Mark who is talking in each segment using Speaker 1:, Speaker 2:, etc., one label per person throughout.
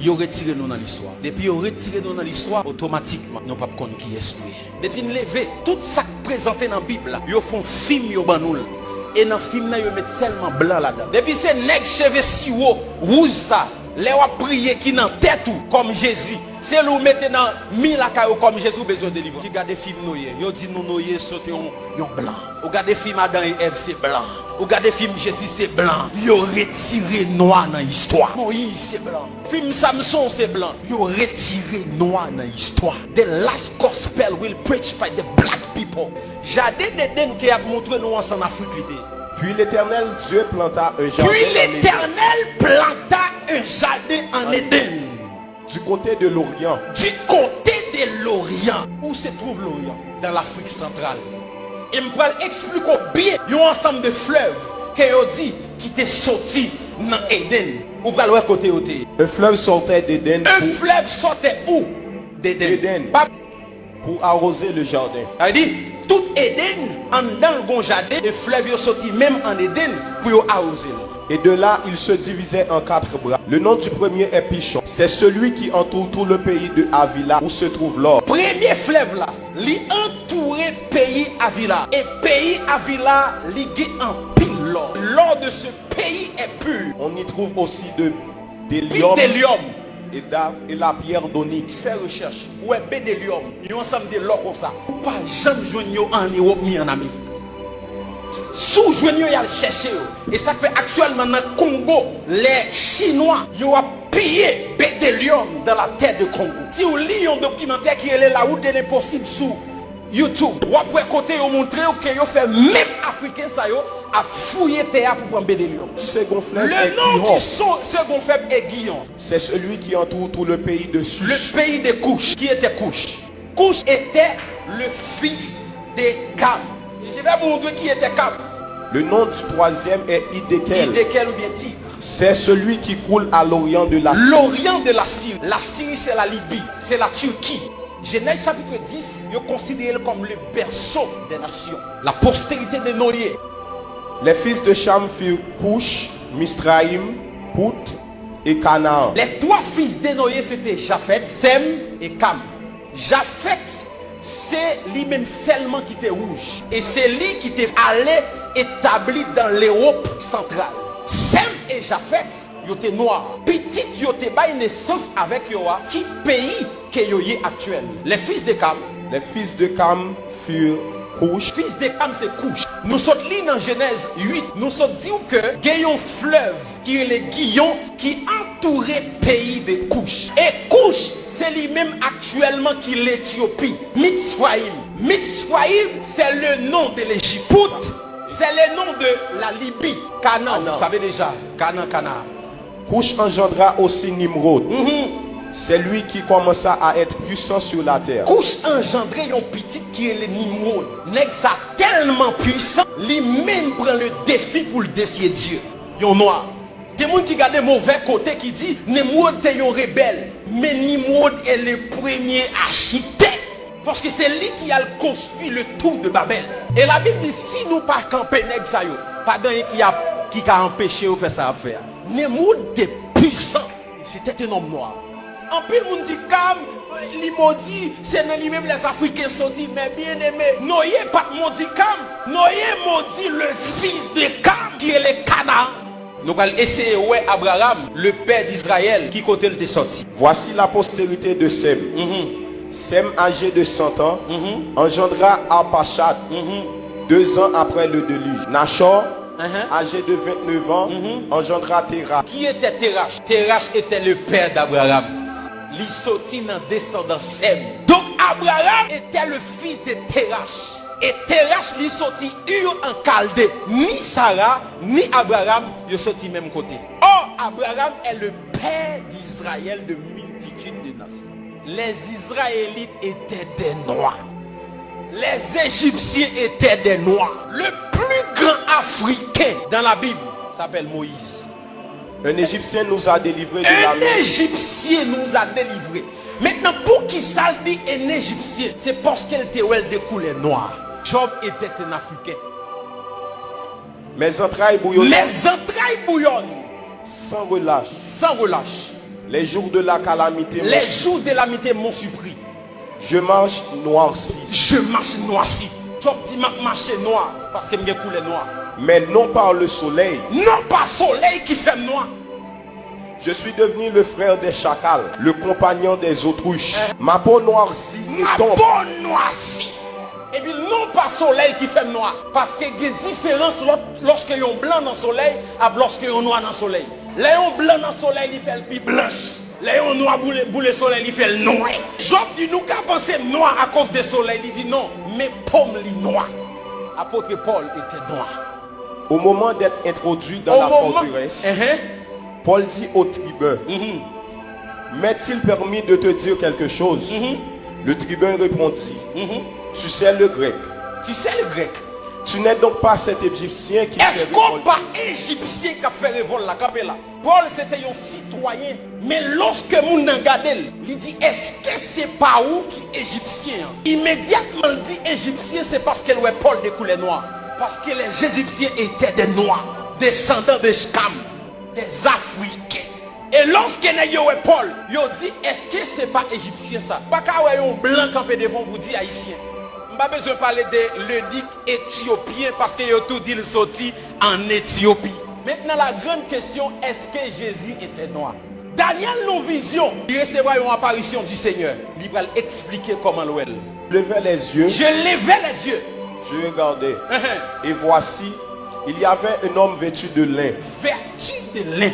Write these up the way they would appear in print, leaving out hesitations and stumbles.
Speaker 1: ils ont retiré nous dans l'histoire. Depuis ils ont retiré nous dans l'histoire, automatiquement, nous ne pouvons pas connaître qui est nous. Depuis nous lever, tout ça présenté dans la Bible, ils font film, ils ont et dans le film, ils mettent seulement blanc là-dedans. Depuis c'est nèg cheveux si haut, rouge ça. Les wa prier qui dans tête ou comme Jésus. C'est nous mettez dans mille la caillou comme Jésus besoin de délivrer. Qui regarde film noyé, yo dit nous noyé sauter un blanc. Ou regarde film Adam et Ève c'est blanc. Ou regarde film Jésus c'est blanc. Yo retiré noir dans l'histoire. Moïse c'est blanc. Film Samson c'est blanc. Yo retiré noir dans l'histoire. The last gospel will preach by the black people. Jardin d'Éden qui a montré nous en Afrique l'idée.
Speaker 2: Puis l'Éternel Dieu planta un jardin.
Speaker 1: Puis l'Éternel planta un jardin en Éden.
Speaker 2: Du côté de l'Orient.
Speaker 1: Du côté de l'Orient. Où se trouve l'Orient? Dans l'Afrique centrale. Et je vais expliquer bien. Il y a un ensemble de fleuves qui ont dit qui étaient sortis dans Éden. Ou pas l'autre côté côté.
Speaker 2: Un fleuve sortait d'Éden.
Speaker 1: Un fleuve sortait où? D'Éden.
Speaker 2: Pour arroser le jardin.
Speaker 1: Elle dit, tout Éden, en dans le bon jardin, le fleuve est sorti même en Éden pour arroser.
Speaker 2: Et de là, il se divisait en 4 bras. Le nom du premier est Pichon. C'est celui qui entoure tout le pays de Havila où se trouve l'or.
Speaker 1: Premier fleuve là, il entourait pays Havila. Et pays Havila, ligué en pile l'or. L'or de ce pays est pur.
Speaker 2: On y trouve aussi des lions. Et la pierre d'onyx.
Speaker 1: Faire recherche. Ouais, bédélium. Il y a un ensemble de l'or comme ça. Pas jamais joindre en Europe ni en Amérique. Sous joindre, il y a le chercher. Et ça fait actuellement dans le Congo, les Chinois, ils ont pillé bédélium dans la terre de Congo. Si vous lisez un documentaire qui est là où il est possible sous YouTube, ou après côté, vous montrez que vous fait même Africain ça a fouillé terre pour prendre bédélium.
Speaker 2: Second fleuve
Speaker 1: le nom du second fleuve est Guillon.
Speaker 2: C'est celui qui entoure tout le pays de Cush.
Speaker 1: Le pays de Cush. Qui était Cush? Cush était le fils de Cam. Je vais vous montrer qui était Cam.
Speaker 2: Le nom du troisième est Hiddekel.
Speaker 1: Hiddekel ou bien Tigre.
Speaker 2: C'est celui qui coule à l'orient de la Syrie.
Speaker 1: L'orient de la Syrie. La Syrie c'est la Libye, c'est la Turquie. Genèse chapitre 10, il est considéré comme le berceau des nations. La postérité de Noé.
Speaker 2: Les fils de Cham furent Cush, Misraïm, Pout et Canaan.
Speaker 1: Les 3 fils de Noé c'était Japhet, Sem et Cam. Japhet, c'est lui-même seulement qui était rouge. Et c'est lui qui était allé établi dans l'Europe centrale. Sem et Japhet, ils étaient noirs. Petit, ils étaient pas une naissance avec Yoa. Qui pays que Yoye actuel? Les fils de Cam.
Speaker 2: Les fils de Cam furent Cush.
Speaker 1: Fils de Cam c'est Cush. Nous sommes là dans Genèse 8. Nous sommes dit que il y a un fleuve qui est le Guillon qui entourait le pays de Cush. Et Cush, c'est lui-même actuellement qui est l'Éthiopie. Mitzrayim. Mitzrayim, c'est le nom de l'Égypte. C'est le nom de la Libye. Canaan, vous savez déjà. Canaan.
Speaker 2: Cush engendra aussi Nimrod. C'est lui qui commença à être puissant sur la terre.
Speaker 1: Cush engendré un petit qui est le Nimrod. Nèg ça tellement puissant, lui-même prend le défi pour le défier Dieu. Yon noir. Des gens qui regardent mauvais côté qui dit Nimrod est un rebelle. Mais Nimrod est le premier architecte. Parce que c'est lui qui a construit le tour de Babel. Et la Bible dit si nous pas camper nèg ça yo, pas gagne qui a empêché de faire ça à faire. Nimrod était puissant. C'était un homme noir. En plus, le monde dit Cam, il maudit, c'est lui-même les Africains sont dit, mais bien aimé, Noé pas maudit Cam, Noé maudit le fils de Cam qui est le Canaan. Nous allons essayer ouais Abraham, le père d'Israël, qui côté le sorti.
Speaker 2: Voici la postérité de Sem. Sem, âgé de 100 ans, engendra Arpachad 2 ans après le déluge. Nachor, âgé de 29 ans, engendra Terach.
Speaker 1: Qui était Terach? Terach était le père d'Abraham. Il sortit dans descendant Sem. Donc Abraham était le fils de Terach. Et Terach lui sortit Ur en Chaldée. Ni Sarah, ni Abraham, ils sorti même côté. Or, Abraham est le père d'Israël de multitude de nations. Les Israélites étaient des noirs. Les Égyptiens étaient des noirs. Le plus grand Africain dans la Bible s'appelle Moïse.
Speaker 2: Un Égyptien nous a délivrés de la main.
Speaker 1: Un Égyptien nous a délivrés. Maintenant, pour qui ça dit un Égyptien? C'est parce qu'elle était de couleur noire. Job était un Africain.
Speaker 2: Mes entrailles bouillonnent.
Speaker 1: Les entrailles bouillonnent.
Speaker 2: Sans relâche.
Speaker 1: Sans relâche.
Speaker 2: Les jours de la calamité.
Speaker 1: Les jours de calamité m'ont surpris.
Speaker 2: Je marche noirci.
Speaker 1: Je marche noirci. Je dis marcher noir parce que je coule noir.
Speaker 2: Mais non par le soleil.
Speaker 1: Non pas soleil qui fait noir.
Speaker 2: Je suis devenu le frère des chacals, le compagnon des autruches. Ma peau noircie.
Speaker 1: Ma peau noircie. Et puis non pas soleil qui fait noir. Parce qu'il y a une différence lorsque y a un blanc dans le soleil et lorsque y a un noir dans le soleil. Là, un blanc dans le soleil, il fait le plus blanche. Là, un noir pour le soleil, il fait le noir. Job dit nous qu'à penser noir à cause du soleil. Il dit non, mais pomme li noir. Apôtre Paul était noir.
Speaker 2: Au moment d'être introduit dans la forteresse, Paul dit au tribun, m'est-il permis de te dire quelque chose? Le tribun répondit, tu sais le grec.
Speaker 1: Tu sais le grec.
Speaker 2: Tu n'es donc pas cet Égyptien qui
Speaker 1: Est-ce qu'on pas Égyptien qui a fait révolte là? Paul c'était un citoyen. Mais lorsque moun nan gade, il dit est-ce que c'est pas où qui est Égyptien? Immédiatement il dit Égyptien, c'est parce que Paul de couleur noire. Parce que les Égyptiens étaient des noirs, descendants de Shkam, des Africains. Et lorsque Paul, il dit est-ce que c'est pas Égyptien ça? Pas qu'à un blanc campé devant vous dire haïtien. Pas besoin de parler de l'eunuque éthiopien parce que a tout dit le sorti en Éthiopie. Maintenant la grande question, est-ce que Jésus était noir? Daniel nos vision, il recevra une apparition du Seigneur. Il va expliquer comment l'ouel.
Speaker 2: Je levais les yeux.
Speaker 1: Je levais les yeux.
Speaker 2: Je regardais. Et voici, il y avait un homme vêtu de lin.
Speaker 1: Vêtu de lin.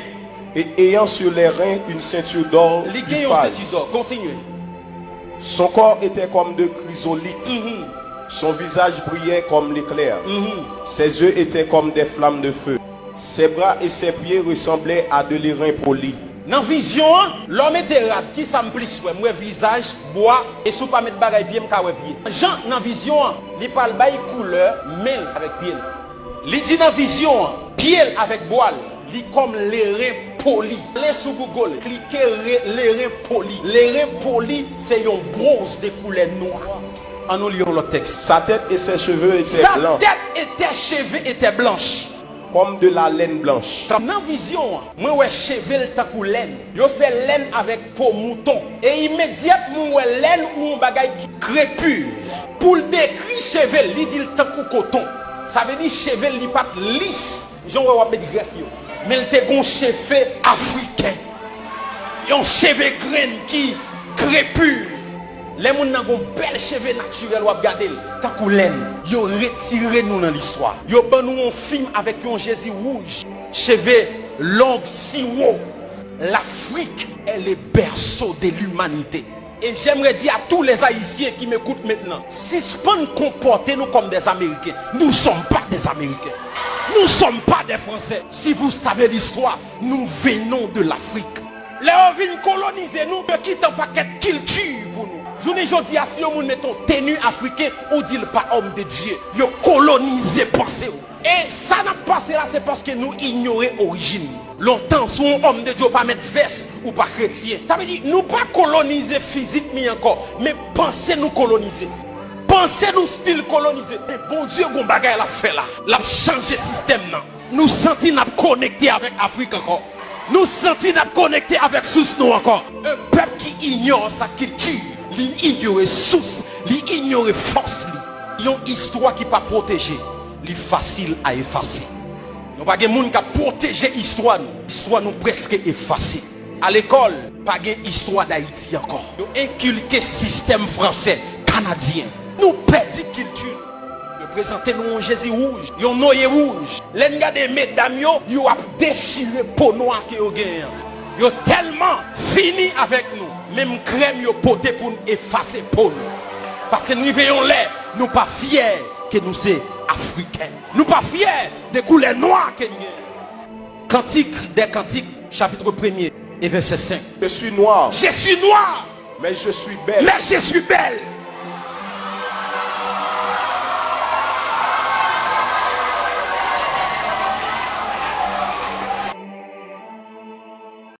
Speaker 2: Et ayant sur les reins une ceinture d'or.
Speaker 1: Continuez.
Speaker 2: Son corps était comme de chrysolite. Son visage brillait comme l'éclair. Ses yeux étaient comme des flammes de feu. Ses bras et ses pieds ressemblaient à de l'airain poli.
Speaker 1: Dans la vision, l'homme était rap qui s'amplit moi visage, bois et sous pas mettre bagaille pied m'ka pied. Jean dans la vision, il parle bail couleur mêle avec pied. Il dit dans la vision, pied avec bois, il comme l'airain poli. Les sous Google, cliquez l'airain poli. L'airain poli, c'est un bronze de couleur noire. En nous lisons le texte.
Speaker 2: Sa tête et ses cheveux étaient blancs.
Speaker 1: Sa tête et ses cheveux étaient blanches.
Speaker 2: Comme de la laine blanche.
Speaker 1: Dans la vision, moi ouais cheveux tant que laine. Yo fait laine avec peau mouton. Et immédiatement ouais laine ou un bagage qui crépure. Pour le décrire cheveux, il dit tant que coton. Ça veut dire cheveux li pas lisse. J'en va mettre greffe yo. Mais il te gon cheveux africain. Un cheveux grain qui crépure. Les gens qui ont bel cheveux naturels ou regarder tant que laine, ils ont retiré nous dans l'histoire. Ils ont nous un film avec un Jésus rouge, cheveux longs si haut. L'Afrique est le berceau de l'humanité. Et j'aimerais dire à tous les Haïtiens qui m'écoutent maintenant, si ce pas nous comporter nous comme des Américains, nous ne sommes pas des Américains. Nous ne sommes pas des Français. Si vous savez l'histoire, nous venons de l'Afrique. Les gens viennent coloniser nous, mais quitte un paquet de culture pour nous. Je ne dis pas si vous mettez tenue africain, on dit pas homme de Dieu. Vous colonisez pensez. Et ça n'a pas passé là, c'est parce que nous ignorons l'origine. Longtemps, si un homme de Dieu pas mettre veste ou pas chrétien. Ça veut dire, nous pas coloniser physiquement encore, mais pensez nous coloniser. Pensez nous style coloniser. Et bon Dieu, bon bagay la fait là. La changer le système là. Nous sentons nous connecter avec l'Afrique encore. Nous sentons nous connecter avec source nous encore. Un peuple qui ignore sa culture. Il ignore source, il ignore force. Il y a une histoire qui n'est pas protégée. Il est facile à effacer. Nous n'avons pas de monde qui a protégé l'histoire. L'histoire nous presque effacée. À l'école, pas de histoire d'Haïti encore. Nous inculquons le système français, canadien. Nous perdons culture. Nous présentons nous un Jésus rouge, un noyer rouge. Les gars des mesdames, ils ont déchiré peau noire que vous gagnez. Ils ont tellement fini avec nous. Même crème yo poté pour nous effacer pour nous. Parce que nous veillons l'air, nous pas fiers que nous sommes africains. Nous pas fiers des couleurs noires que nous sommes. Cantique des Cantiques, chapitre 1er et verset 5.
Speaker 2: Je suis noir.
Speaker 1: Je suis noir.
Speaker 2: Mais je suis belle.
Speaker 1: Mais je suis belle.